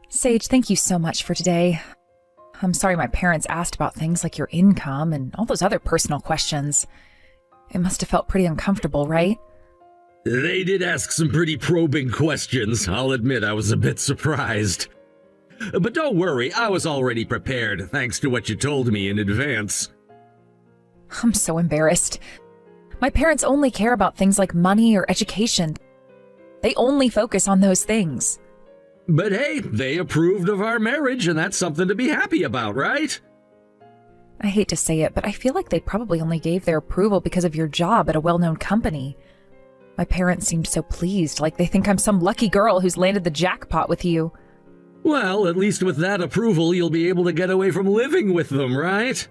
Sage, thank you so much for today. I'm sorry my parents asked about things like your income and all those other personal questions. It must have felt pretty uncomfortable, right? They did ask some pretty probing questions. I'll admit I was a bit surprised. But don't worry, I was already prepared, thanks to what you told me in advance. I'm so embarrassed. My parents only care about things like money or education. They only focus on those things. But hey, they approved of our marriage, and that's something to be happy about, right? I hate to say it, but I feel like they probably only gave their approval because of your job at a well-known company. My parents seemed so pleased, like they think I'm some lucky girl who's landed the jackpot with you. Well, at least with that approval, you'll be able to get away from living with them, right?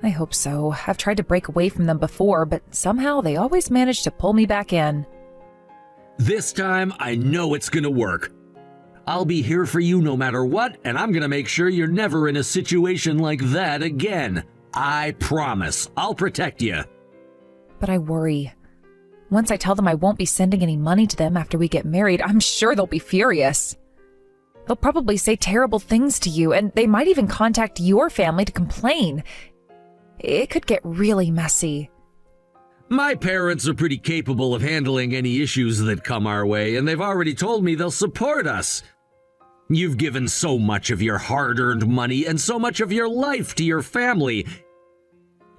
I hope so. I've tried to break away from them before, but somehow they always manage to pull me back in. This time, I know it's gonna work. I'll be here for you no matter what, and I'm gonna make sure you're never in a situation like that again. I promise. I'll protect you. But I worry. Once I tell them I won't be sending any money to them after we get married, I'm sure they'll be furious. They'll probably say terrible things to you, and they might even contact your family to complain. It could get really messy. My parents are pretty capable of handling any issues that come our way, and they've already told me they'll support us. You've given so much of your hard-earned money and so much of your life to your family.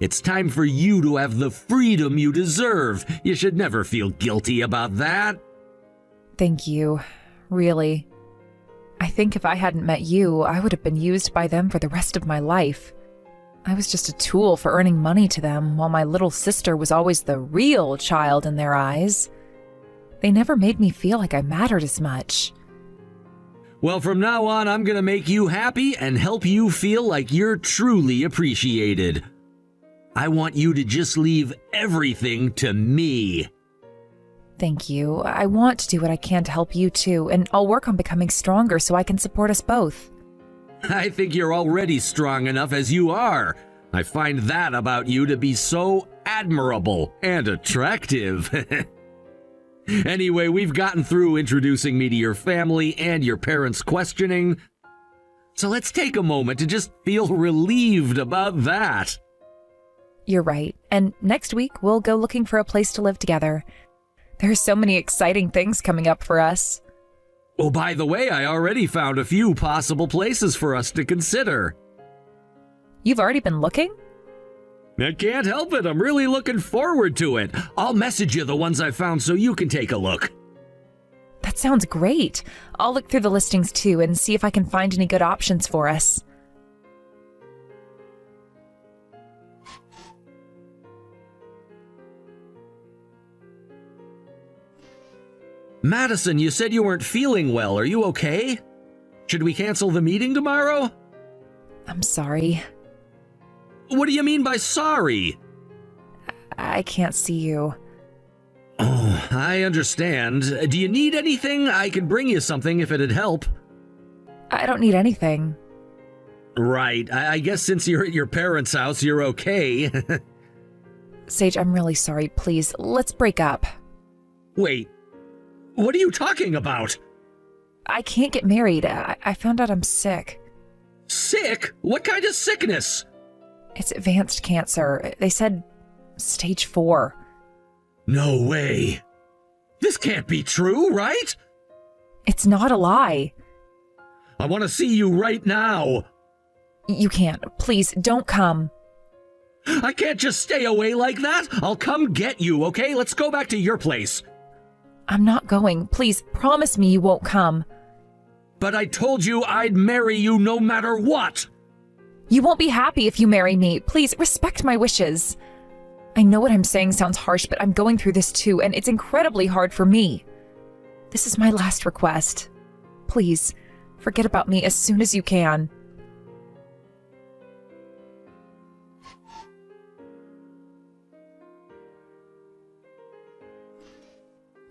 It's time for you to have the freedom you deserve. You should never feel guilty about that. Thank you. Really. I think if I hadn't met you, I would have been used by them for the rest of my life. I was just a tool for earning money to them, while my little sister was always the real child in their eyes. They never made me feel like I mattered as much. Well, from now on, I'm gonna make you happy and help you feel like you're truly appreciated. I want you to just leave everything to me. Thank you. I want to do what I can to help you too, and I'll work on becoming stronger so I can support us both. I think you're already strong enough as you are. I find that about you to be so admirable and attractive. Anyway, we've gotten through introducing me to your family and your parents' questioning. So let's take a moment to just feel relieved about that. You're right, and next week we'll go looking for a place to live together. There are so many exciting things coming up for us. Oh, by the way, I already found a few possible places for us to consider. You've already been looking? I can't help it. I'm really looking forward to it. I'll message you the ones I found so you can take a look. That sounds great. I'll look through the listings too and see if I can find any good options for us. Madison, you said you weren't feeling well. Are you okay? Should we cancel the meeting tomorrow? I'm sorry. What do you mean by sorry? I can't see you. Oh, I understand. Do you need anything? I can bring you something if it'd help. I don't need anything. Right. I guess since you're at your parents' house, you're okay. Sage, I'm really sorry. Please, let's break up. Wait. What are you talking about? I can't get married. I found out I'm sick. Sick? What kind of sickness? It's advanced cancer. They said stage 4. No way. This can't be true, right? It's not a lie. I want to see you right now. You can't. Please, don't come. I can't just stay away like that. I'll come get you, okay? Let's go back to your place. I'm not going. Please, promise me you won't come. But I told you I'd marry you no matter what. You won't be happy if you marry me. Please, respect my wishes. I know what I'm saying sounds harsh, but I'm going through this too, and it's incredibly hard for me. This is my last request. Please, forget about me as soon as you can.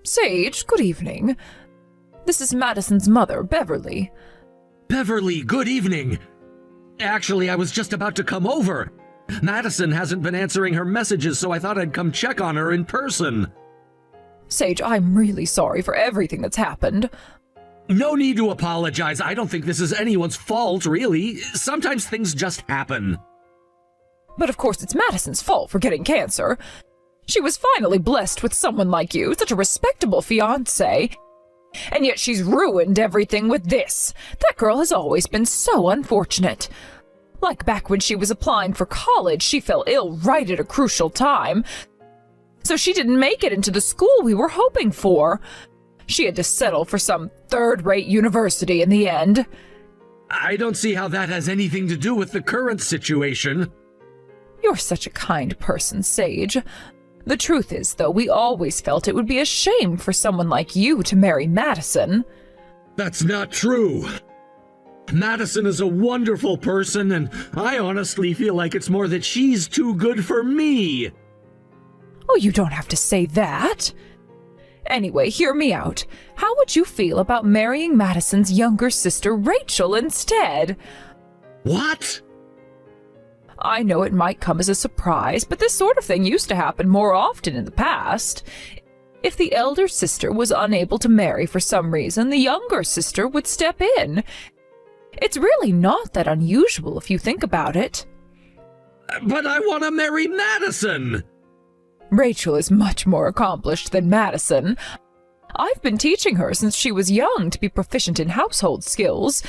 Sage, good evening. This is Madison's mother, Beverly. Beverly, good evening. Actually, I was just about to come over. Madison hasn't been answering her messages, so I thought I'd come check on her in person. Sage, I'm really sorry for everything that's happened. No need to apologize. I don't think this is anyone's fault, really. Sometimes things just happen. But of course it's Madison's fault for getting cancer. She was finally blessed with someone like you, such a respectable fiancé. And yet she's ruined everything with this. That girl has always been so unfortunate. Like back when she was applying for college, she fell ill right at a crucial time. So she didn't make it into the school we were hoping for. She had to settle for some third-rate university in the end. I don't see how that has anything to do with the current situation. You're such a kind person, Sage. The truth is, though, we always felt it would be a shame for someone like you to marry Madison. That's not true. Madison is a wonderful person, and I honestly feel like it's more that she's too good for me. Oh, you don't have to say that. Anyway, hear me out. How would you feel about marrying Madison's younger sister, Rachel, instead? What? I know it might come as a surprise, but this sort of thing used to happen more often in the past. If the elder sister was unable to marry for some reason, the younger sister would step in. It's really not that unusual if you think about it. But I want to marry Madison! Rachel is much more accomplished than Madison. I've been teaching her since she was young to be proficient in household skills.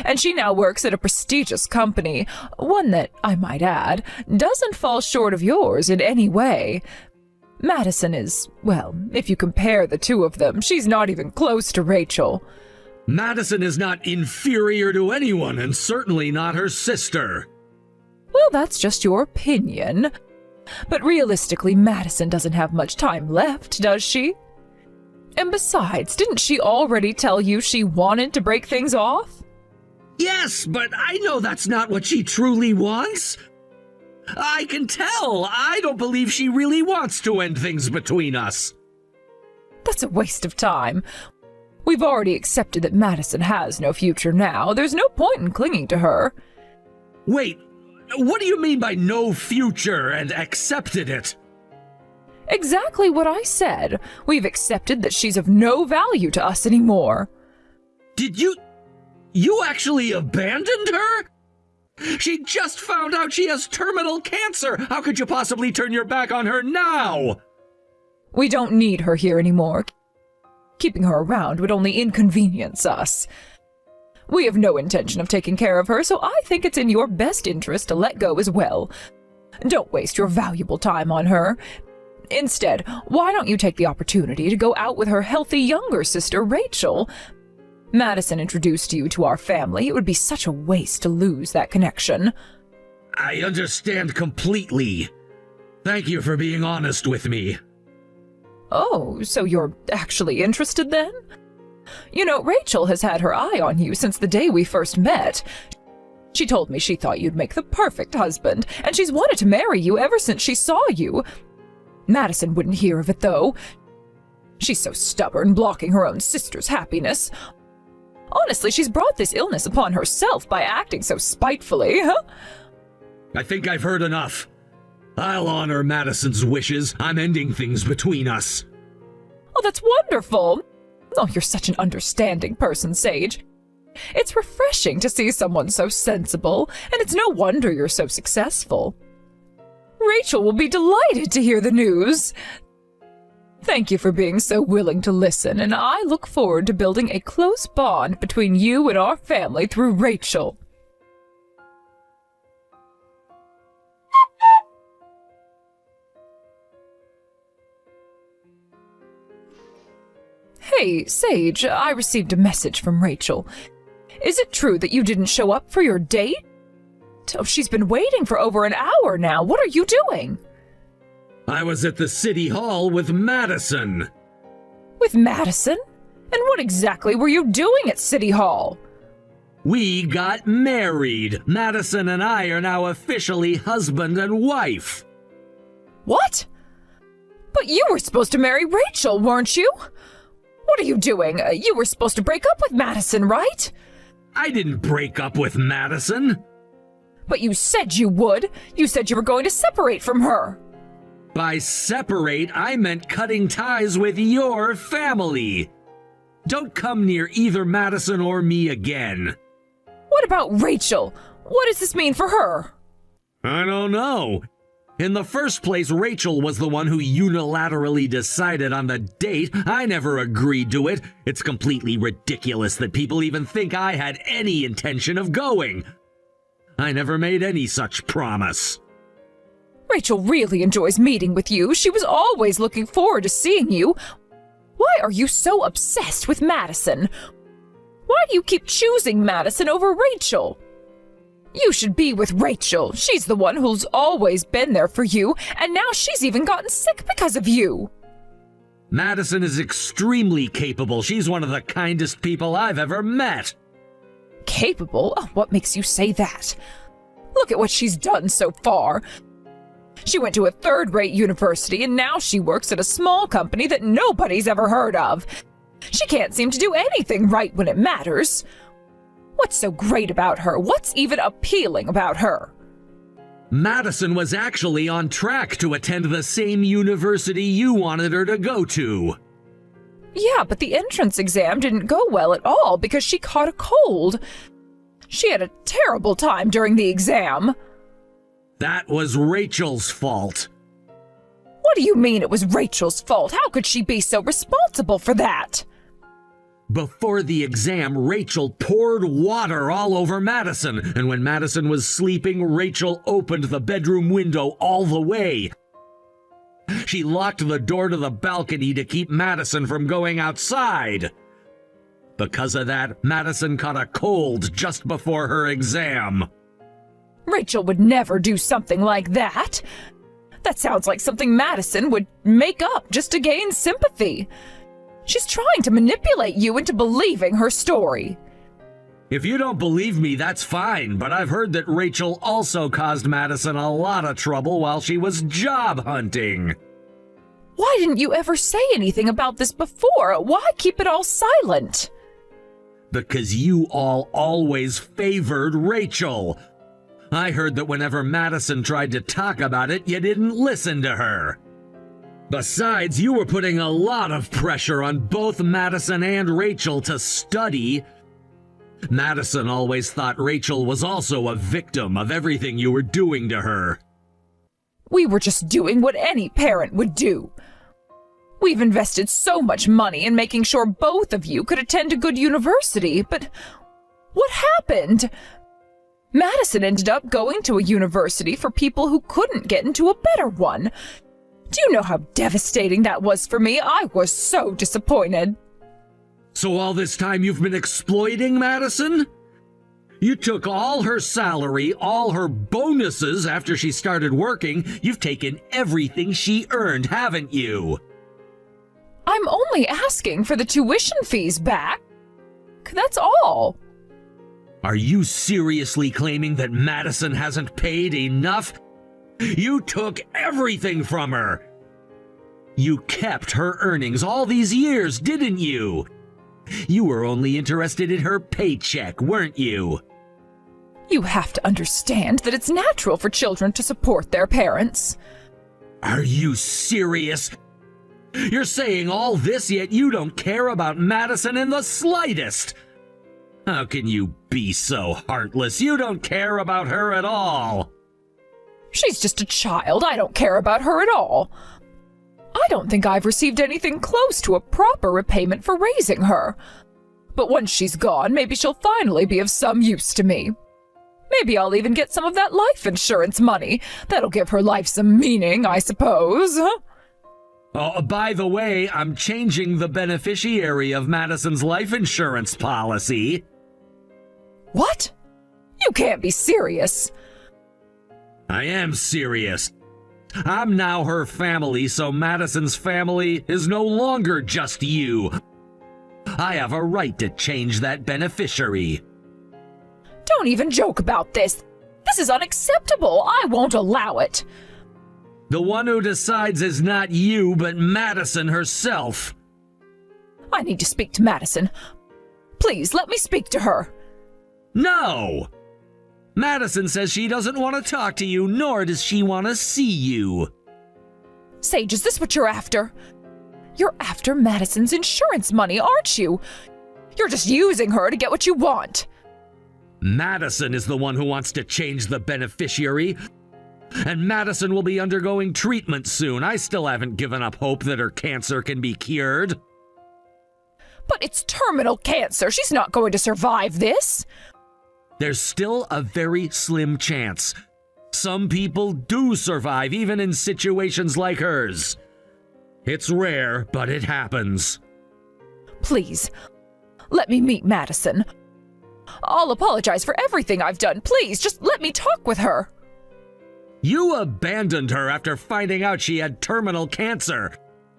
And she now works at a prestigious company, one that, I might add, doesn't fall short of yours in any way. Madison is, well, if you compare the two of them, she's not even close to Rachel. Madison is not inferior to anyone, and certainly not her sister. Well, that's just your opinion. But realistically, Madison doesn't have much time left, does she? And besides, didn't she already tell you she wanted to break things off? Yes, but I know that's not what she truly wants. I can tell. I don't believe she really wants to end things between us. That's a waste of time. We've already accepted that Madison has no future now. There's no point in clinging to her. Wait, what do you mean by no future and accepted it? Exactly what I said. We've accepted that she's of no value to us anymore. Did you actually abandoned her? She just found out she has terminal cancer. How could you possibly turn your back on her now? We don't need her here anymore. Keeping her around would only inconvenience us. We have no intention of taking care of her, so I think it's in your best interest to let go as well. Don't waste your valuable time on her. Instead, why don't you take the opportunity to go out with her healthy younger sister, Rachel? Madison introduced you to our family. It would be such a waste to lose that connection. I understand completely. Thank you for being honest with me. Oh, so you're actually interested then? You know, Rachel has had her eye on you since the day we first met. She told me she thought you'd make the perfect husband, and she's wanted to marry you ever since she saw you. Madison wouldn't hear of it, though. She's so stubborn, blocking her own sister's happiness. Honestly, she's brought this illness upon herself by acting so spitefully. I think I've heard enough. I'll honor Madison's wishes. I'm ending things between us. Oh, that's wonderful. Oh, you're such an understanding person, Sage. It's refreshing to see someone so sensible, and it's no wonder you're so successful. Rachel will be delighted to hear the news. Thank you for being so willing to listen, and I look forward to building a close bond between you and our family through Rachel. Hey, Sage, I received a message from Rachel. Is it true that you didn't show up for your date? Oh, she's been waiting for over an hour now. What are you doing? I was at the city hall with Madison. With Madison? And what exactly were you doing at City Hall? We got married. Madison and I are now officially husband and wife. What? But you were supposed to marry Rachel, weren't you? What are you doing? You were supposed to break up with Madison, right? I didn't break up with Madison. But you said you would. You said you were going to separate from her. By separate, I meant cutting ties with your family. Don't come near either Madison or me again. What about Rachel? What does this mean for her? I don't know. In the first place, Rachel was the one who unilaterally decided on the date. I never agreed to it. It's completely ridiculous that people even think I had any intention of going. I never made any such promise. Rachel really enjoys meeting with you. She was always looking forward to seeing you. Why are you so obsessed with Madison? Why do you keep choosing Madison over Rachel? You should be with Rachel. She's the one who's always been there for you, and now she's even gotten sick because of you. Madison is extremely capable. She's one of the kindest people I've ever met. Capable? Oh, what makes you say that? Look at what she's done so far. She went to a third-rate university, and now she works at a small company that nobody's ever heard of. She can't seem to do anything right when it matters. What's so great about her? What's even appealing about her? Madison was actually on track to attend the same university you wanted her to go to. Yeah, but the entrance exam didn't go well at all because she caught a cold. She had a terrible time during the exam. That was Rachel's fault. What do you mean it was Rachel's fault? How could she be so responsible for that? Before the exam, Rachel poured water all over Madison, and when Madison was sleeping, Rachel opened the bedroom window all the way. She locked the door to the balcony to keep Madison from going outside. Because of that, Madison caught a cold just before her exam. Rachel would never do something like that. That sounds like something Madison would make up just to gain sympathy. She's trying to manipulate you into believing her story. If you don't believe me, that's fine, but I've heard that Rachel also caused Madison a lot of trouble while she was job hunting. Why didn't you ever say anything about this before? Why keep it all silent? Because you all always favored Rachel. I heard that whenever Madison tried to talk about it, you didn't listen to her. Besides, you were putting a lot of pressure on both Madison and Rachel to study. Madison always thought Rachel was also a victim of everything you were doing to her. We were just doing what any parent would do. We've invested so much money in making sure both of you could attend a good university, but what happened? Madison ended up going to a university for people who couldn't get into a better one. Do you know how devastating that was for me? I was so disappointed. So all this time you've been exploiting Madison? You took all her salary, all her bonuses after she started working. You've taken everything she earned, haven't you? I'm only asking for the tuition fees back. That's all. Are you seriously claiming that Madison hasn't paid enough? You took everything from her. You kept her earnings all these years, didn't you? You were only interested in her paycheck, weren't you? You have to understand that it's natural for children to support their parents. Are you serious? You're saying all this, yet you don't care about Madison in the slightest. How can you be so heartless? You don't care about her at all. She's just a child. I don't care about her at all. I don't think I've received anything close to a proper repayment for raising her. But once she's gone, maybe she'll finally be of some use to me. Maybe I'll even get some of that life insurance money. That'll give her life some meaning, I suppose. Oh, by the way, I'm changing the beneficiary of Madison's life insurance policy. What? You can't be serious. I am serious. I'm now her family, so Madison's family is no longer just you. I have a right to change that beneficiary. Don't even joke about this. This is unacceptable. I won't allow it. The one who decides is not you, but Madison herself. I need to speak to Madison. Please, let me speak to her. No! Madison says she doesn't want to talk to you, nor does she want to see you. Sage, is this what you're after? You're after Madison's insurance money, aren't you? You're just using her to get what you want. Madison is the one who wants to change the beneficiary. And Madison will be undergoing treatment soon. I still haven't given up hope that her cancer can be cured. But it's terminal cancer. She's not going to survive this. There's still a very slim chance. Some people do survive, even in situations like hers. It's rare, but it happens. Please, let me meet Madison. I'll apologize for everything I've done. Please, just let me talk with her. You abandoned her after finding out she had terminal cancer.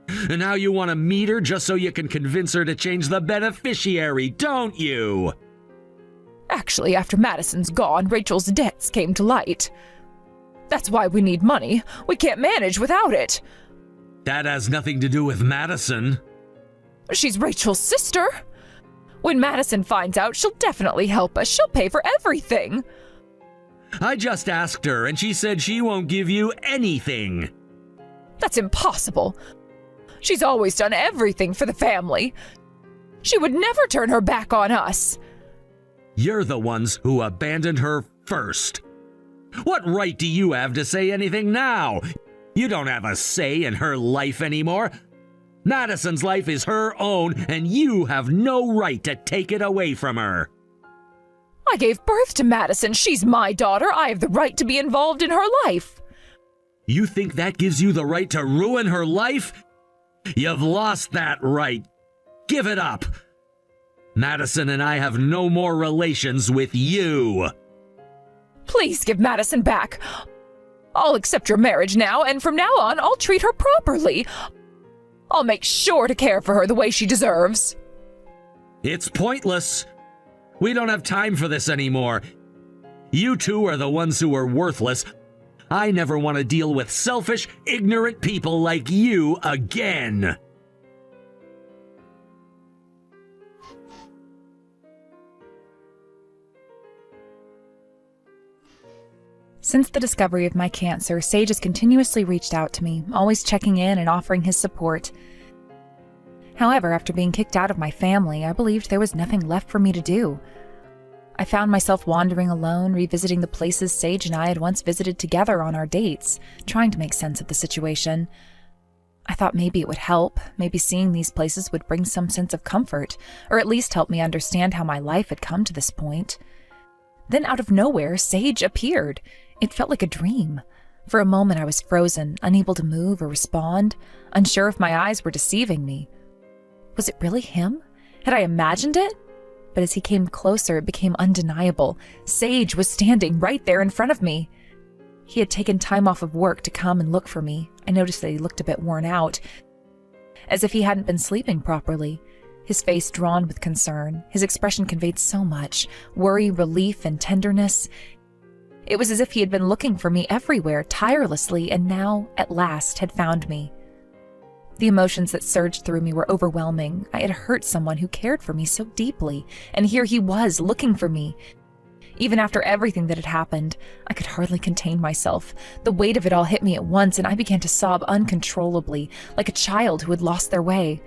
And now you want to meet her just so you can convince her to change the beneficiary, don't you? Actually, after Madison's gone, Rachel's debts came to light. That's why we need money. We can't manage without it. That has nothing to do with Madison. She's Rachel's sister. When Madison finds out, she'll definitely help us. She'll pay for everything. I just asked her, and she said she won't give you anything. That's impossible. She's always done everything for the family. She would never turn her back on us. You're the ones who abandoned her first. What right do you have to say anything now? You don't have a say in her life anymore. Madison's life is her own, and you have no right to take it away from her. I gave birth to Madison. She's my daughter. I have the right to be involved in her life. You think that gives you the right to ruin her life? You've lost that right. Give it up. Madison and I have no more relations with you. Please give Madison back. I'll accept your marriage now, and from now on, I'll treat her properly. I'll make sure to care for her the way she deserves. It's pointless. We don't have time for this anymore. You two are the ones who are worthless. I never want to deal with selfish, ignorant people like you again. Since the discovery of my cancer, Sage has continuously reached out to me, always checking in and offering his support. However, after being kicked out of my family, I believed there was nothing left for me to do. I found myself wandering alone, revisiting the places Sage and I had once visited together on our dates, trying to make sense of the situation. I thought maybe it would help, maybe seeing these places would bring some sense of comfort, or at least help me understand how my life had come to this point. Then out of nowhere, Sage appeared. It felt like a dream. For a moment I was frozen, unable to move or respond, unsure if my eyes were deceiving me. Was it really him? Had I imagined it? But as he came closer, it became undeniable. Sage was standing right there in front of me. He had taken time off of work to come and look for me. I noticed that he looked a bit worn out, as if he hadn't been sleeping properly. His face drawn with concern. His expression conveyed so much: worry, relief, and tenderness. It was as if he had been looking for me everywhere, tirelessly, and now, at last, had found me. The emotions that surged through me were overwhelming. I had hurt someone who cared for me so deeply, and here he was, looking for me. Even after everything that had happened, I could hardly contain myself. The weight of it all hit me at once, and I began to sob uncontrollably, like a child who had lost their way.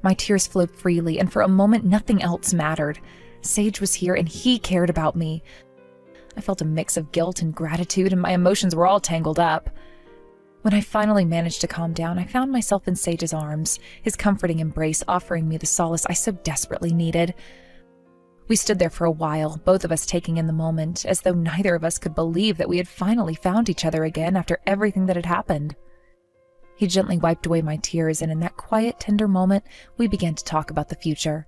My tears flowed freely, and for a moment nothing else mattered. Sage was here, and he cared about me. I felt a mix of guilt and gratitude, and my emotions were all tangled up. When I finally managed to calm down, I found myself in Sage's arms, his comforting embrace offering me the solace I so desperately needed. We stood there for a while, both of us taking in the moment, as though neither of us could believe that we had finally found each other again after everything that had happened. He gently wiped away my tears, and in that quiet, tender moment, we began to talk about the future.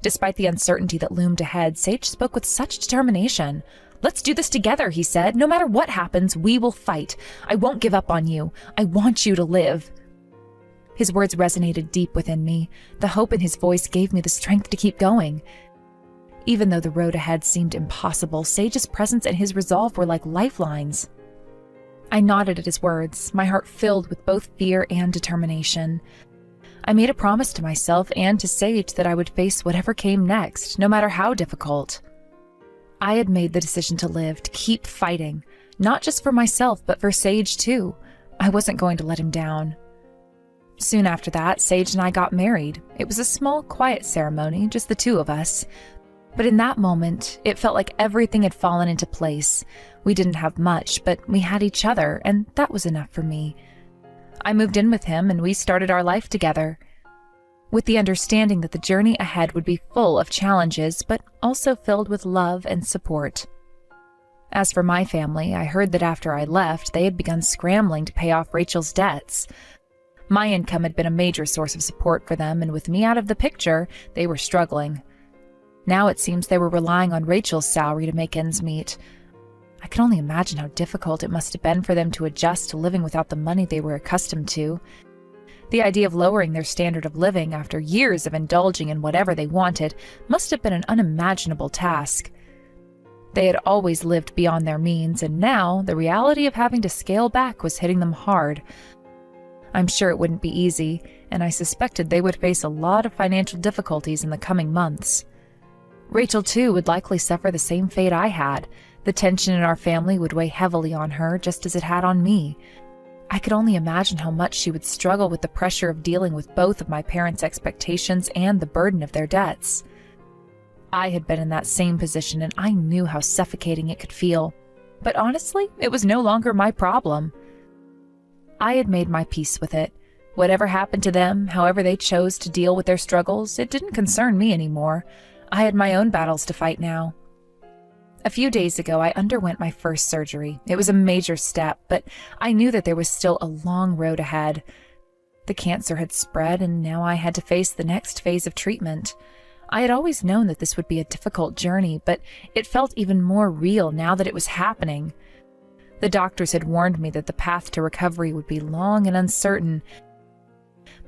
Despite the uncertainty that loomed ahead, Sage spoke with such determination. "Let's do this together," he said. "No matter what happens, we will fight. I won't give up on you. I want you to live." His words resonated deep within me. The hope in his voice gave me the strength to keep going. Even though the road ahead seemed impossible, Sage's presence and his resolve were like lifelines. I nodded at his words, my heart filled with both fear and determination. I made a promise to myself and to Sage that I would face whatever came next, no matter how difficult. I had made the decision to live, to keep fighting, not just for myself, but for Sage too. I wasn't going to let him down. Soon after that, Sage and I got married. It was a small, quiet ceremony, just the two of us. But in that moment, it felt like everything had fallen into place. We didn't have much, but we had each other, and that was enough for me. I moved in with him, and we started our life together, with the understanding that the journey ahead would be full of challenges, but also filled with love and support. As for my family, I heard that after I left, they had begun scrambling to pay off Rachel's debts. My income had been a major source of support for them, and with me out of the picture, they were struggling. Now it seems they were relying on Rachel's salary to make ends meet. I can only imagine how difficult it must have been for them to adjust to living without the money they were accustomed to. The idea of lowering their standard of living after years of indulging in whatever they wanted must have been an unimaginable task. They had always lived beyond their means, and now the reality of having to scale back was hitting them hard. I'm sure it wouldn't be easy, and I suspected they would face a lot of financial difficulties in the coming months. Rachel, too, would likely suffer the same fate I had. The tension in our family would weigh heavily on her, just as it had on me. I could only imagine how much she would struggle with the pressure of dealing with both of my parents' expectations and the burden of their debts. I had been in that same position, and I knew how suffocating it could feel. But honestly, it was no longer my problem. I had made my peace with it. Whatever happened to them, however they chose to deal with their struggles, it didn't concern me anymore. I had my own battles to fight now. A few days ago, I underwent my first surgery. It was a major step, but I knew that there was still a long road ahead. The cancer had spread, and now I had to face the next phase of treatment. I had always known that this would be a difficult journey, but it felt even more real now that it was happening. The doctors had warned me that the path to recovery would be long and uncertain,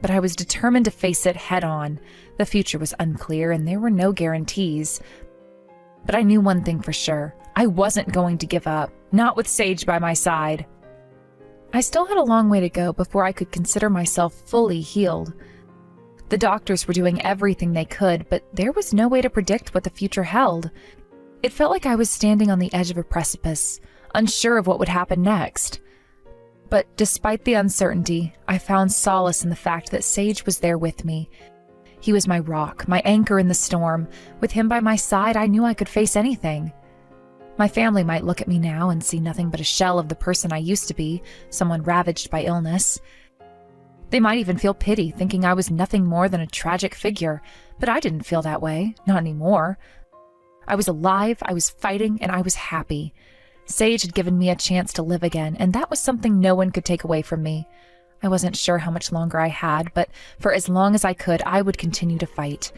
but I was determined to face it head-on. The future was unclear, and there were no guarantees. But I knew one thing for sure. I wasn't going to give up, not with Sage by my side. I still had a long way to go before I could consider myself fully healed. The doctors were doing everything they could, but there was no way to predict what the future held. It felt like I was standing on the edge of a precipice, unsure of what would happen next. But despite the uncertainty, I found solace in the fact that Sage was there with me. He was my rock, my anchor in the storm. With him by my side, I knew I could face anything. My family might look at me now and see nothing but a shell of the person I used to be, someone ravaged by illness. They might even feel pity, thinking I was nothing more than a tragic figure, but I didn't feel that way, not anymore. I was alive, I was fighting, and I was happy. Sage had given me a chance to live again, and that was something no one could take away from me. I wasn't sure how much longer I had, but for as long as I could, I would continue to fight.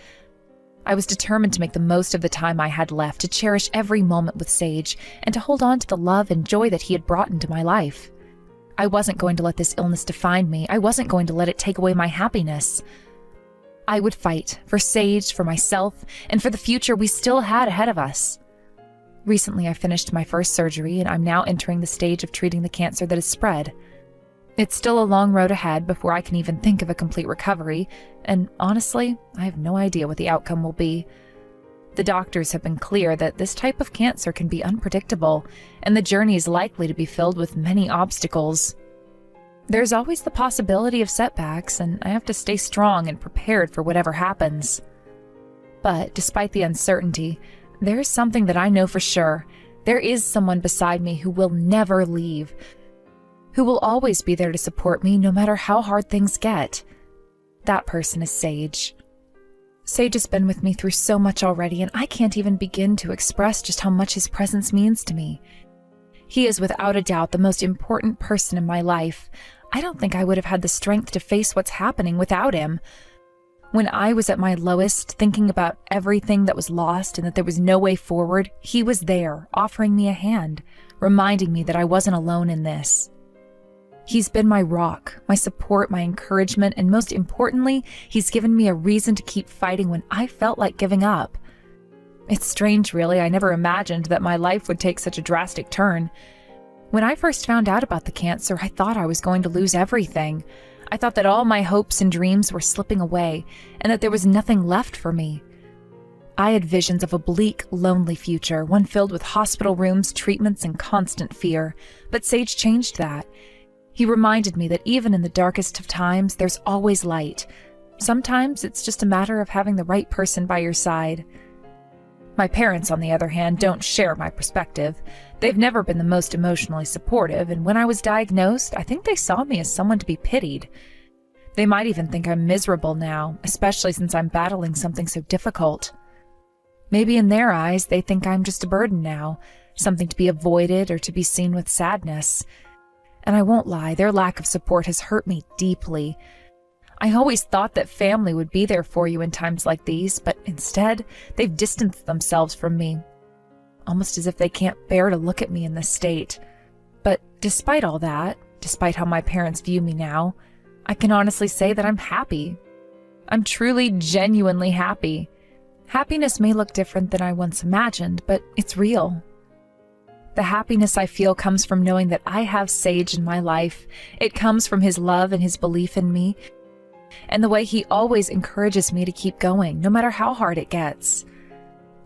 I was determined to make the most of the time I had left, to cherish every moment with Sage, and to hold on to the love and joy that he had brought into my life. I wasn't going to let this illness define me. I wasn't going to let it take away my happiness. I would fight for Sage, for myself, and for the future we still had ahead of us. Recently, I finished my first surgery, and I'm now entering the stage of treating the cancer that has spread. It's still a long road ahead before I can even think of a complete recovery, and honestly, I have no idea what the outcome will be. The doctors have been clear that this type of cancer can be unpredictable, and the journey is likely to be filled with many obstacles. There's always the possibility of setbacks, and I have to stay strong and prepared for whatever happens. But despite the uncertainty, there is something that I know for sure. There is someone beside me who will never leave, who will always be there to support me no matter how hard things get. That person is Sage. Sage has been with me through so much already, and I can't even begin to express just how much his presence means to me. He is without a doubt the most important person in my life. I don't think I would have had the strength to face what's happening without him. When I was at my lowest, thinking about everything that was lost and that there was no way forward, he was there, offering me a hand, reminding me that I wasn't alone in this. He's been my rock, my support, my encouragement, and most importantly, he's given me a reason to keep fighting when I felt like giving up. It's strange, really. I never imagined that my life would take such a drastic turn. When I first found out about the cancer, I thought I was going to lose everything. I thought that all my hopes and dreams were slipping away, and that there was nothing left for me. I had visions of a bleak, lonely future, one filled with hospital rooms, treatments, and constant fear. But Sage changed that. He reminded me that even in the darkest of times, there's always light. Sometimes it's just a matter of having the right person by your side. My parents, on the other hand, don't share my perspective. They've never been the most emotionally supportive, and when I was diagnosed, I think they saw me as someone to be pitied. They might even think I'm miserable now, especially since I'm battling something so difficult. Maybe in their eyes, they think I'm just a burden now, something to be avoided or to be seen with sadness. And I won't lie, their lack of support has hurt me deeply. I always thought that family would be there for you in times like these, but instead, they've distanced themselves from me, almost as if they can't bear to look at me in this state. But despite all that, despite how my parents view me now, I can honestly say that I'm happy. I'm truly, genuinely happy. Happiness may look different than I once imagined, but it's real. The happiness I feel comes from knowing that I have Sage in my life. It comes from his love and his belief in me, and the way he always encourages me to keep going, no matter how hard it gets.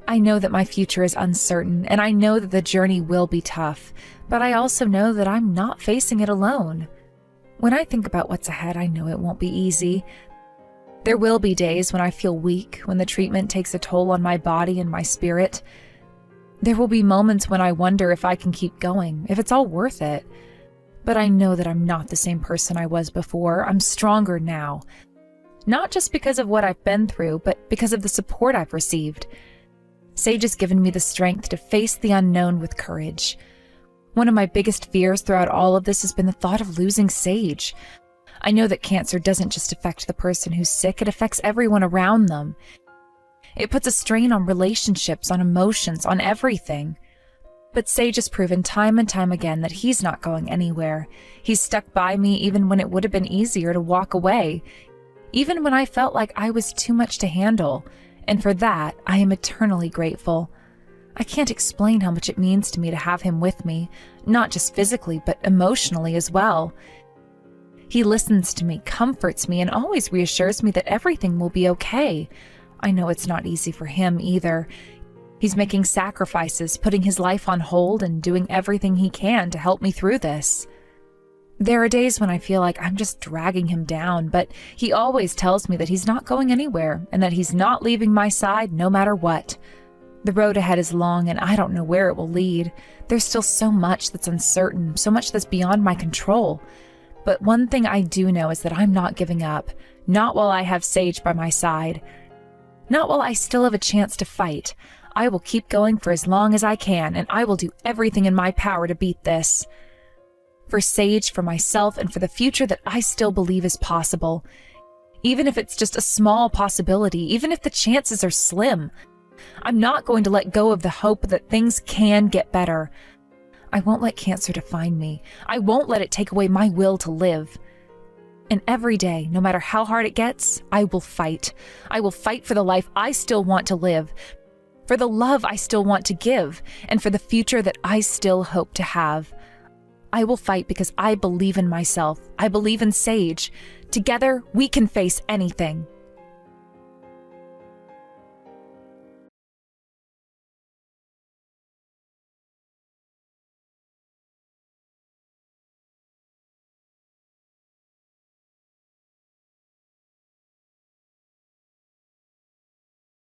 I know that my future is uncertain, and I know that the journey will be tough, but I also know that I'm not facing it alone. When I think about what's ahead, I know it won't be easy. There will be days when I feel weak, when the treatment takes a toll on my body and my spirit. There will be moments when I wonder if I can keep going, if it's all worth it. But I know that I'm not the same person I was before. I'm stronger now. Not just because of what I've been through, but because of the support I've received. Sage has given me the strength to face the unknown with courage. One of my biggest fears throughout all of this has been the thought of losing Sage. I know that cancer doesn't just affect the person who's sick, it affects everyone around them. It puts a strain on relationships, on emotions, on everything. But Sage has proven time and time again that he's not going anywhere. He's stuck by me even when it would have been easier to walk away, even when I felt like I was too much to handle. And for that, I am eternally grateful. I can't explain how much it means to me to have him with me, not just physically, but emotionally as well. He listens to me, comforts me, and always reassures me that everything will be okay. I know it's not easy for him either. He's making sacrifices, putting his life on hold, and doing everything he can to help me through this. There are days when I feel like I'm just dragging him down, but he always tells me that he's not going anywhere and that he's not leaving my side no matter what. The road ahead is long and I don't know where it will lead. There's still so much that's uncertain, so much that's beyond my control. But one thing I do know is that I'm not giving up, not while I have Sage by my side, not while I still have a chance to fight. I will keep going for as long as I can, and I will do everything in my power to beat this. For Sage, for myself, and for the future that I still believe is possible. Even if it's just a small possibility, even if the chances are slim, I'm not going to let go of the hope that things can get better. I won't let cancer define me. I won't let it take away my will to live. And every day, no matter how hard it gets, I will fight. I will fight for the life I still want to live, for the love I still want to give, and for the future that I still hope to have. I will fight because I believe in myself. I believe in Sage. Together, we can face anything.